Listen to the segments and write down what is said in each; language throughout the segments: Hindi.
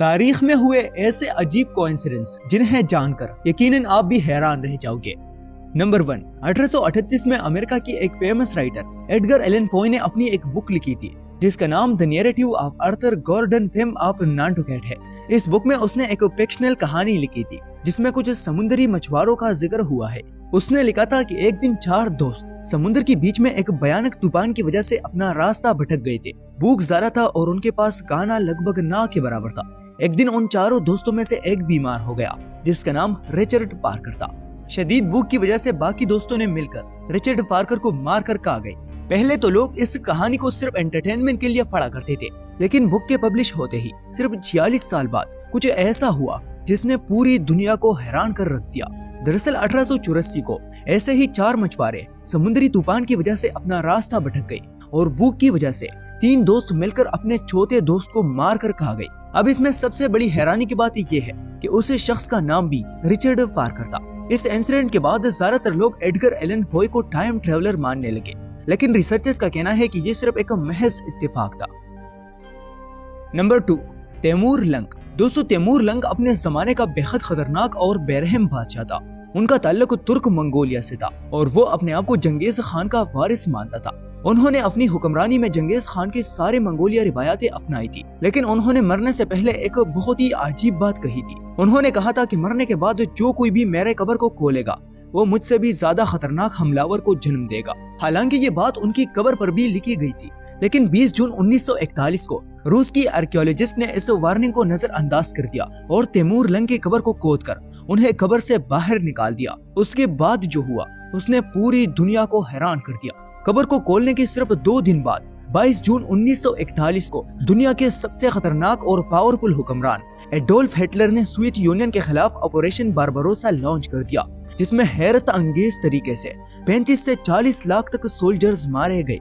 तारीख में हुए ऐसे अजीब कोइंसिडेंस जिन्हें जानकर यकीनन आप भी हैरान रह जाओगे। नंबर 1, 1838 में अमेरिका की एक famous writer Edgar Allan Poe ने अपनी एक बुक लिखी थी जिसका नाम the narrative of Arthur Gordon Pym of Nantucket है। इस बुक में उसने एक फिक्शनल कहानी लिखी थी जिसमें कुछ समुद्री मछुआरों का जिक्र हुआ है। उसने लिखा था कि एक दिन 4 दोस्त समुद्र के बीच में एक भयानक तूफान की वजह से अपना रास्ता भटक गए थे। भूख ज़्यादा था और उनके पास खाना लगभग ना के बराबर था। एक दिन उन चारों दोस्तों में से एक बीमार हो गया जिसका नाम रिचर्ड पार्कर था। शदीद भूख की वजह से बाकी दोस्तों ने मिलकर रिचर्ड पार्कर को मारकर खा गए। पहले तो लोग इस कहानी को सिर्फ एंटरटेनमेंट के लिए पढ़ा करते थे, लेकिन बुक के पब्लिश होते ही सिर्फ 46 साल बाद कुछ ऐसा हुआ जिसने पूरी दुनिया को हैरान कर रख दिया। दरअसल 1884 को ऐसे ही 4 मछुआरे समुद्री तूफान की वजह से अपना रास्ता भटक गए और भूख की वजह से 3 दोस्त मिलकर अपने चौथे दोस्त को मार कर खा गए। अब इसमें सबसे बड़ी हैरानी की बात यह है कि उस शख्स का नाम भी रिचर्ड पार्कर था। इस इंसिडेंट के बाद ज्यादातर लोग एडगर एलन पॉय को टाइम ट्रेवलर मानने लगे, लेकिन रिसर्चर्स का कहना है कि यह सिर्फ एक महज इत्तेफाक था। नंबर 2, तैमूर लंग। दोस्तों, तैमूर लंग अपने जमाने का बेहद खतरनाक और बेरहम बादशाह था। उनका ताल्लुक तुर्क मंगोलिया से था और वो अपने आप को जंगेज खान का वारिस मानता था। उन्होंने अपनी हुक्मरानी में जंगेज खान की सारे मंगोलिया रिवायातें अपनाई थी, लेकिन उन्होंने मरने से पहले एक बहुत ही अजीब बात कही थी। उन्होंने कहा था कि मरने के बाद जो कोई भी मेरे कब्र को खोलेगा वो मुझसे भी ज्यादा खतरनाक हमलावर को जन्म देगा। हालांकि ये बात उनकी कब्र पर भी लिखी गई थी, लेकिन 20 जून 1941 को रूस की आर्कियोलॉजिस्ट ने इस वार्निंग को नजरअंदाज कर दिया और तैमूर लंग की कब्र को खोदकर उन्हें कब्र से बाहर निकाल दिया। उसके बाद जो हुआ उसने पूरी दुनिया को हैरान कर दिया। कब्र को खोलने के सिर्फ 2 दिन बाद 22 जून 1941 को दुनिया के सबसे खतरनाक और पावरफुल हुक्मरान एडोल्फ हिटलर ने सोवियत यूनियन के खिलाफ ऑपरेशन बारबारोसा लॉन्च कर दिया, जिसमें हैरत अंगेज तरीके से 35 से 40 लाख तक सोल्जर्स मारे गए।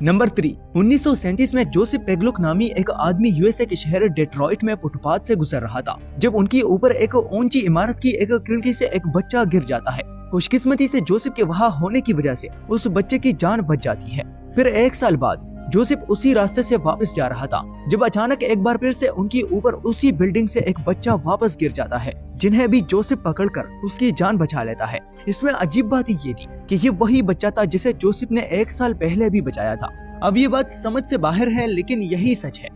नंबर 3, 1937 में जोसेफ पेगलुक नामी एक आदमी यूएसए के शहर डेट्रॉइट में फुटपाथ से गुजर रहा था जब उनके ऊपर एक ऊंची इमारत की एक खिड़की से एक बच्चा गिर जाता है। खुशकिस्मती से जोसेफ के वहां होने की वजह से उस बच्चे की जान बच जाती है। फिर 1 साल बाद जोसेफ उसी रास्ते से वापस जा रहा था जब अचानक एक बार फिर से उनके ऊपर उसी बिल्डिंग से एक बच्चा वापस गिर जाता है, जिन्हें भी जोसेफ पकड़कर उसकी जान बचा लेता है। इसमें अजीब बात ये थी कि ये वही बच्चा था जिसे जोसेफ ने 1 साल पहले भी बचाया था। अब ये बात समझ से बाहर है, लेकिन यही सच है।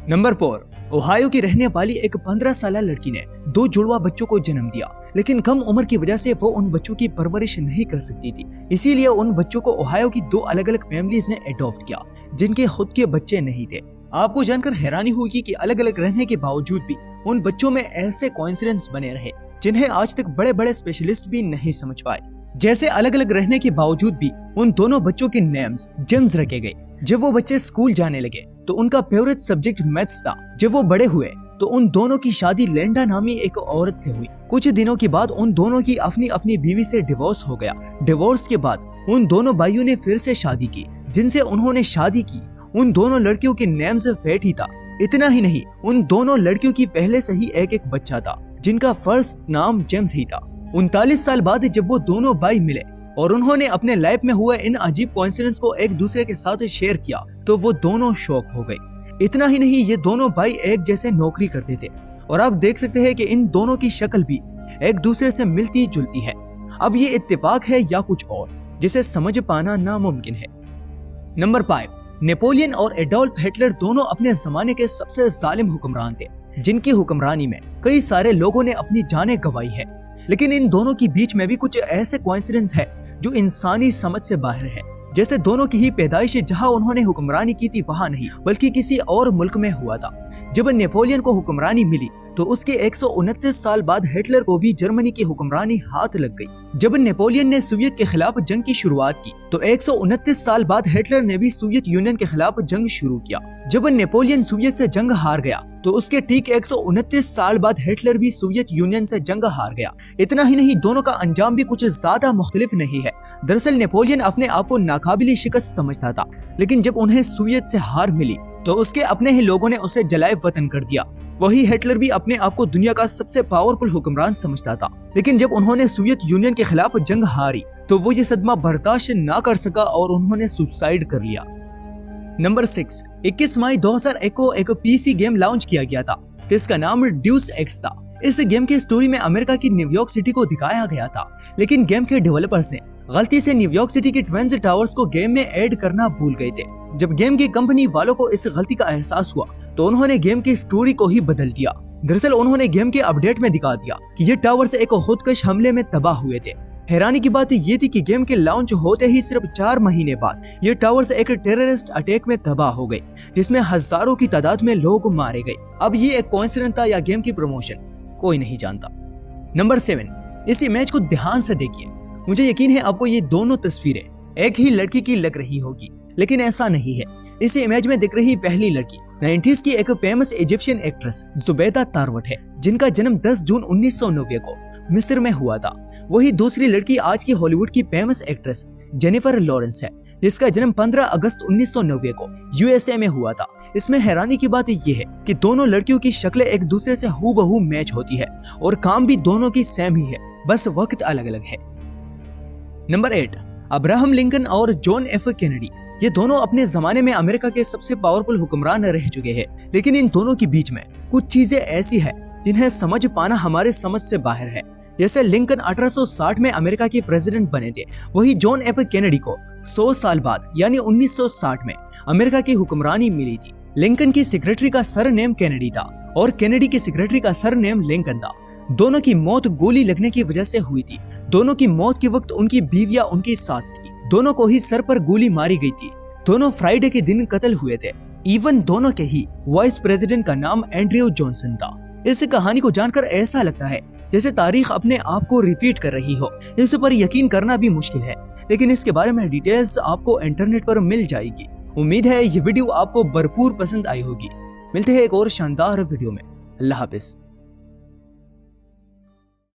नंबर 4, ओहायो की रहने वाली एक 15 साल लड़की ने 2 जुड़वा बच्चों को जन्म दिया, लेकिन कम उम्र की वजह से वो उन बच्चों की परवरिश नहीं कर सकती थी। इसीलिए उन बच्चों को ओहायो की 2 अलग अलग फैमिलीज ने अडॉप्ट किया जिनके खुद के बच्चे नहीं थे। आपको जानकर हैरानी होगी कि अलग अलग रहने के बावजूद भी उन बच्चों में ऐसे कोइंसिडेंस बने रहे जिन्हें आज तक बड़े बड़े स्पेशलिस्ट भी नहीं समझ पाए। जैसे अलग अलग रहने के बावजूद भी उन दोनों बच्चों के नेम्स जेम्स रखे गए। जब वो बच्चे स्कूल जाने लगे तो उनका फेवरेट सब्जेक्ट मैथ्स था। जब वो बड़े हुए तो उन दोनों की शादी लेंडा नामी एक औरत से हुई। कुछ दिनों के बाद उन दोनों की अपनी अपनी बीवी से डिवोर्स हो गया। डिवोर्स के बाद उन दोनों भाइयों ने फिर से शादी की। जिनसे उन्होंने शादी की उन दोनों लड़कियों के नेम्स फेट ही था। इतना ही नहीं, उन दोनों लड़कियों की पहले से ही एक एक बच्चा था जिनका फर्स्ट नाम जेम्स ही था। 39 साल बाद जब वो दोनों भाई मिले और उन्होंने अपने लाइफ में हुए इन अजीब कोइंसिडेंस को एक दूसरे के साथ शेयर किया तो वो दोनों शॉक हो गए। इतना ही नहीं, ये दोनों भाई एक जैसे नौकरी करते थे और आप देख सकते हैं कि इन दोनों की शक्ल भी एक दूसरे से मिलती जुलती है। अब ये इत्तेफाक है या कुछ और, जिसे समझ पाना नामुमकिन है। नंबर 5, नेपोलियन और एडोल्फ हिटलर दोनों अपने जमाने के सबसे जालिम हुक्मरान थे, जिनकी हुक्मरानी में कई सारे लोगों ने अपनी जानें गंवाई है। लेकिन इन दोनों के बीच में भी कुछ ऐसे कोइंसिडेंस है जो इंसानी समझ से बाहर है। जैसे दोनों की ही पैदाइश जहां उन्होंने हुक्मरानी की थी वहां नहीं, बल्कि किसी और मुल्क में हुआ था। जब नेपोलियन को हुक्मरानी मिली तो उसके 129 साल बाद हिटलर को भी जर्मनी की हुक्मरानी हाथ लग गई। जब नेपोलियन ने सोवियत के खिलाफ जंग की शुरुआत की तो 129 साल बाद हिटलर ने भी सोवियत यूनियन के खिलाफ जंग शुरू किया। जब नेपोलियन सोवियत से जंग हार गया तो उसके ठीक 129 साल बाद हिटलर भी सोवियत यूनियन से जंग हार गया। इतना ही नहीं, दोनों का अंजाम भी कुछ ज्यादा मुख्तलिफ नहीं है। दरअसल नेपोलियन अपने आप को नाकाबिल शिकस्त समझता था, लेकिन जब उन्हें सोवियत से हार मिली तो उसके अपने ही लोगों ने उसे जलाए वतन कर दिया। वही हिटलर भी अपने आप को दुनिया का सबसे पावरफुल हुक्मरान समझता था, लेकिन जब उन्होंने सोवियत यूनियन के खिलाफ जंग हारी तो वो ये सदमा बर्दाश्त ना कर सका और उन्होंने सुसाइड कर लिया। नंबर 6, 21 मई 2001 को एक पीसी गेम लॉन्च किया गया था जिसका नाम ड्यूस एक्स था। इस गेम की स्टोरी में अमेरिका की न्यूयॉर्क सिटी को दिखाया गया था, लेकिन गेम के डेवलपर्स ने गलती से न्यूयॉर्क सिटी के ट्विन टावर्स को गेम में ऐड करना भूल गए थे। जब गेम की कंपनी वालों को इस गलती का एहसास हुआ तो उन्होंने गेम की स्टोरी को ही बदल दिया। दरअसल उन्होंने गेम के अपडेट में दिखा दिया कि ये टावर्स एक खुदकश हमले में तबाह हुए थे। हैरानी की बात ये थी कि गेम के लॉन्च होते ही सिर्फ 4 महीने बाद ये टावर्स एक टेररिस्ट अटैक में तबाह हो गए, जिसमें हजारों की तादाद में लोग मारे गए। अब ये एक कोइंसिडेंस था या गेम की प्रमोशन, कोई नहीं जानता। नंबर 7, इस इमेज को ध्यान से देखिए। मुझे यकीन है आपको ये दोनों तस्वीरें एक ही लड़की की लग रही होगी, लेकिन ऐसा नहीं है। इस इमेज में दिख रही पहली लड़की 90s की एक फेमस इजिप्शियन एक्ट्रेस जुबैदा तारवट है, जिनका जन्म 10 जून 1990 को मिस्र में हुआ था। वही दूसरी लड़की आज की हॉलीवुड की फेमस एक्ट्रेस जेनिफर लॉरेंस है, जिसका जन्म 15 अगस्त 1990 को यूएसए में हुआ था। इसमें हैरानी की बात यह है कि दोनों लड़कियों की शक्लें एक दूसरे से हूबहू मैच होती है और काम भी दोनों की सेम ही है, बस वक्त अलग अलग है। नंबर 8, अब्राहम लिंकन और जॉन एफ कैनेडी। ये दोनों अपने जमाने में अमेरिका के सबसे पावरफुल हुक्मरान रह चुके हैं, लेकिन इन दोनों के बीच में कुछ चीजें ऐसी है जिन्हें समझ पाना हमारे समझ से बाहर है। जैसे लिंकन 1860 में अमेरिका के प्रेसिडेंट बने थे, वही जॉन एफ कैनेडी को 100 साल बाद यानी 1960 में अमेरिका की हुक्मरानी मिली थी। लिंकन की सेक्रेटरी का सरनेम कैनेडी था और कैनेडी की सेक्रेटरी का सरनेम लिंकन था। दोनों की मौत गोली लगने की वजह से हुई थी। दोनों की मौत के वक्त उनकी बीवियां उनके साथ थी। दोनों को ही सर पर गोली मारी गई थी। दोनों फ्राइडे के दिन कत्ल हुए थे। इवन दोनों के ही वाइस प्रेसिडेंट का नाम एंड्रयू जॉनसन था। इस कहानी को जानकर ऐसा लगता है जैसे तारीख अपने आप को रिपीट कर रही हो। इस पर यकीन करना भी मुश्किल है, लेकिन इसके बारे में डिटेल्स आपको इंटरनेट पर मिल जाएगी। उम्मीद है ये वीडियो आपको भरपूर पसंद आई होगी। मिलते हैं एक और शानदार वीडियो में। अल्लाह हाफिज।